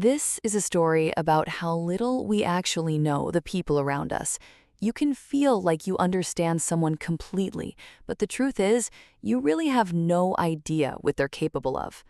This is a story about how little we actually know the people around us. You can feel like you understand someone completely, but the truth is, you really have no idea what they're capable of.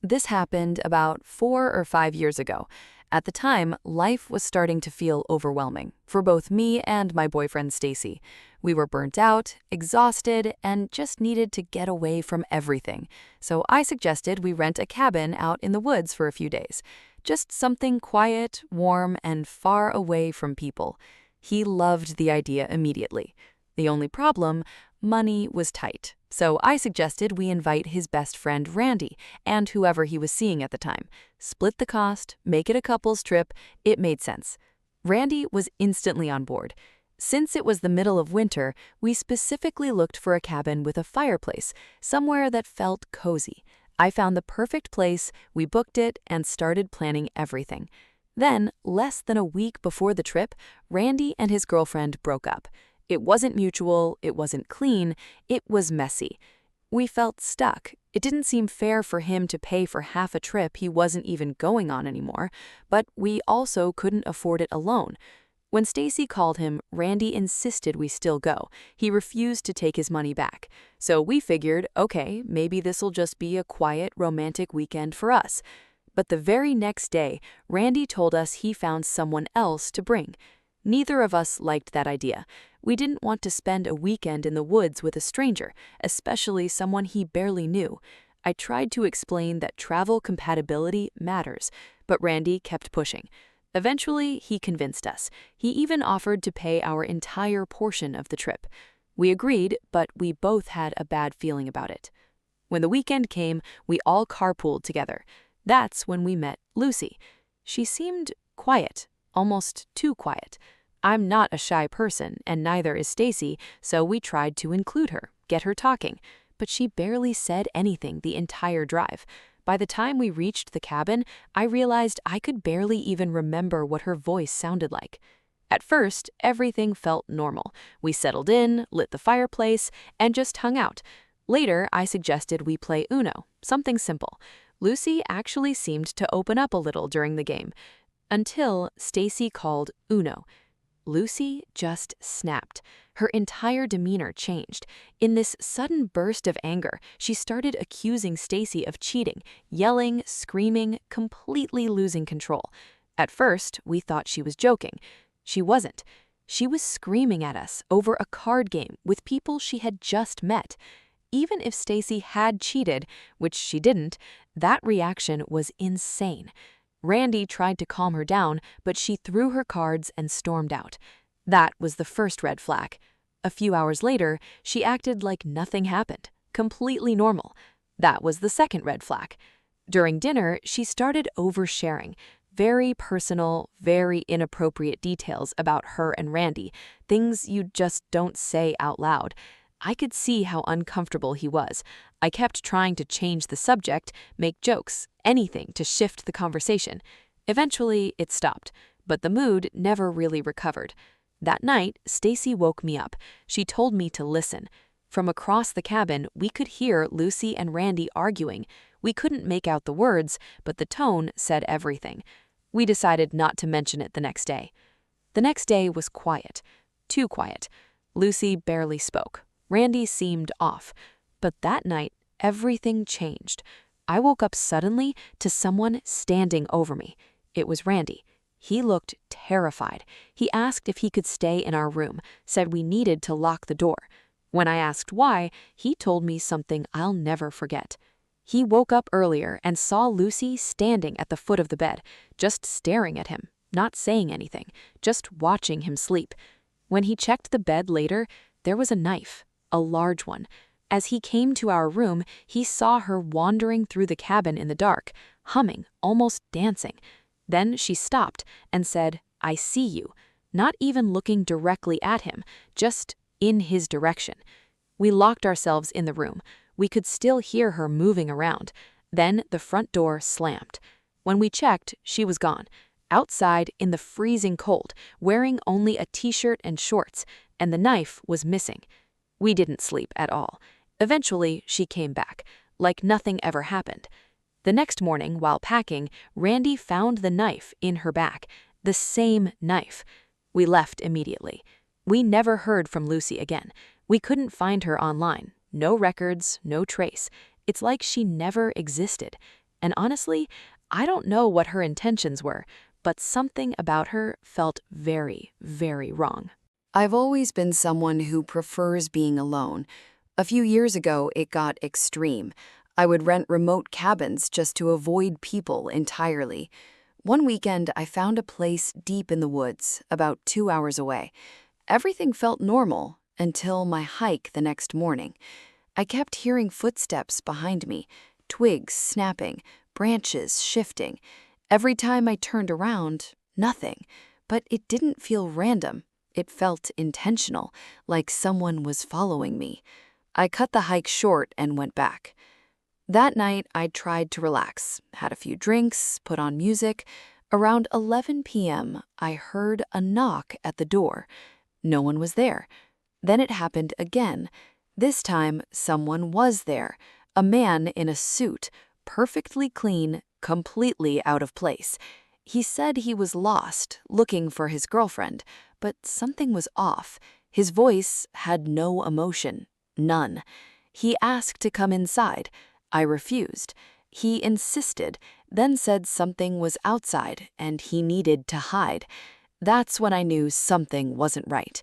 This happened about 4 or 5 years ago. At the time, life was starting to feel overwhelming for both me and my boyfriend Stacy. We were burnt out, exhausted, and just needed to get away from everything. So I suggested we rent a cabin out in the woods for a few days. Just something quiet, warm, and far away from people. He loved the idea immediately. The only problem, money was tight. So I suggested we invite his best friend Randy and whoever he was seeing at the time. Split the cost, make it a couple's trip. It made sense. Randy was instantly on board. Since it was the middle of winter, we specifically looked for a cabin with a fireplace, somewhere that felt cozy. I found the perfect place, we booked it, and started planning everything. Then, less than a week before the trip, Randy and his girlfriend broke up. It wasn't mutual, it wasn't clean, it was messy. We felt stuck. It didn't seem fair for him to pay for half a trip he wasn't even going on anymore, but we also couldn't afford it alone. When Stacy called him, Randy insisted we still go. He refused to take his money back. So we figured, okay, maybe this'll just be a quiet, romantic weekend for us. But the very next day, Randy told us he found someone else to bring. Neither of us liked that idea. We didn't want to spend a weekend in the woods with a stranger, especially someone he barely knew. I tried to explain that travel compatibility matters, but Randy kept pushing. Eventually, he convinced us. He even offered to pay our entire portion of the trip. We agreed, but we both had a bad feeling about it. When the weekend came, we all carpooled together. That's when we met Lucy. She seemed quiet, almost too quiet. I'm not a shy person, and neither is Stacy, so we tried to include her, get her talking. But she barely said anything the entire drive. By the time we reached the cabin, I realized I could barely even remember what her voice sounded like. At first, everything felt normal. We settled in, lit the fireplace, and just hung out. Later, I suggested we play Uno, something simple. Lucy actually seemed to open up a little during the game, until Stacy called Uno. Lucy just snapped. Her entire demeanor changed. In this sudden burst of anger, she started accusing Stacy of cheating, yelling, screaming, completely losing control. At first, we thought she was joking. She wasn't. She was screaming at us over a card game with people she had just met. Even if Stacy had cheated, which she didn't, that reaction was insane. Randy tried to calm her down, but she threw her cards and stormed out. That was the first red flag. A few hours later, she acted like nothing happened, completely normal. That was the second red flag. During dinner, she started oversharing. Very personal, very inappropriate details about her and Randy, things you just don't say out loud. I could see how uncomfortable he was. I kept trying to change the subject, make jokes, anything to shift the conversation. Eventually, it stopped, but the mood never really recovered. That night, Stacy woke me up. She told me to listen. From across the cabin, we could hear Lucy and Randy arguing. We couldn't make out the words, but the tone said everything. We decided not to mention it the next day. The next day was quiet. Too quiet. Lucy barely spoke. Randy seemed off. But that night, everything changed. I woke up suddenly to someone standing over me. It was Randy. He looked terrified. He asked if he could stay in our room, said we needed to lock the door. When I asked why, he told me something I'll never forget. He woke up earlier and saw Lucy standing at the foot of the bed, just staring at him, not saying anything, just watching him sleep. When he checked the bed later, there was a knife. A large one. As he came to our room, he saw her wandering through the cabin in the dark, humming, almost dancing. Then she stopped and said, "I see you," not even looking directly at him, just in his direction. We locked ourselves in the room. We could still hear her moving around. Then the front door slammed. When we checked, she was gone. Outside in the freezing cold, wearing only a t-shirt and shorts, and the knife was missing. We didn't sleep at all. Eventually, she came back, like nothing ever happened. The next morning, while packing, Randy found the knife in her back, the same knife. We left immediately. We never heard from Lucy again. We couldn't find her online. No records, no trace. It's like she never existed. And honestly, I don't know what her intentions were, but something about her felt very, very wrong. I've always been someone who prefers being alone. A few years ago, it got extreme. I would rent remote cabins just to avoid people entirely. One weekend, I found a place deep in the woods, about 2 hours away. Everything felt normal until my hike the next morning. I kept hearing footsteps behind me, twigs snapping, branches shifting. Every time I turned around, nothing. But it didn't feel random. It felt intentional, like someone was following me. I cut the hike short and went back. That night, I tried to relax, had a few drinks, put on music. Around 11 p.m., I heard a knock at the door. No one was there. Then it happened again. This time, someone was there. A man in a suit, perfectly clean, completely out of place. He said he was lost, looking for his girlfriend, but something was off. His voice had no emotion, none. He asked to come inside. I refused. He insisted, then said something was outside and he needed to hide. That's when I knew something wasn't right.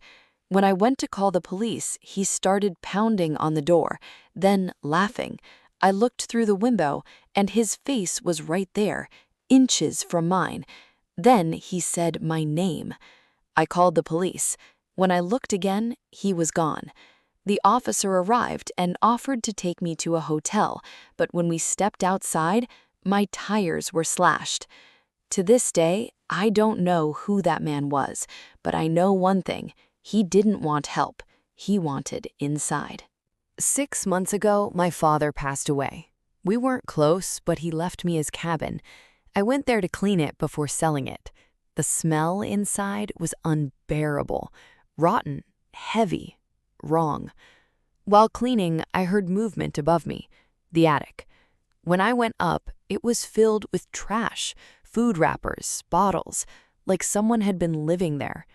When I went to call the police, he started pounding on the door, then laughing. I looked through the window, and his face was right there, inches from mine. Then he said my name. I called the police. When I looked again, he was gone. The officer arrived and offered to take me to a hotel, but when we stepped outside, my tires were slashed. To this day, I don't know who that man was, but I know one thing. He didn't want help. He wanted inside. 6 months ago, my father passed away. We weren't close, but he left me his cabin. I went there to clean it before selling it. The smell inside was unbearable, rotten, heavy, wrong. While cleaning, I heard movement above me, the attic. When I went up, it was filled with trash, food wrappers, bottles, like someone had been living there.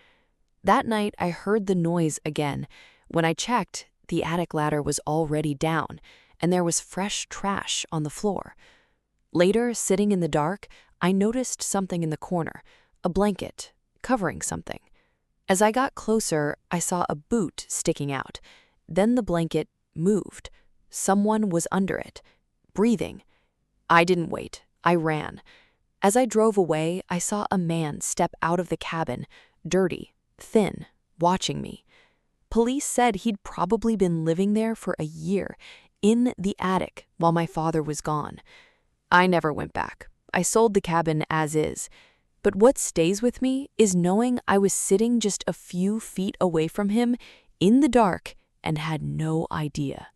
That night, I heard the noise again. When I checked, the attic ladder was already down, and there was fresh trash on the floor. Later, sitting in the dark, I noticed something in the corner, a blanket, covering something. As I got closer, I saw a boot sticking out. Then the blanket moved. Someone was under it, breathing. I didn't wait. I ran. As I drove away, I saw a man step out of the cabin, dirty, thin, watching me. Police said he'd probably been living there for a year, in the attic, while my father was gone. I never went back. I sold the cabin as is. But what stays with me is knowing I was sitting just a few feet away from him, in the dark, and had no idea.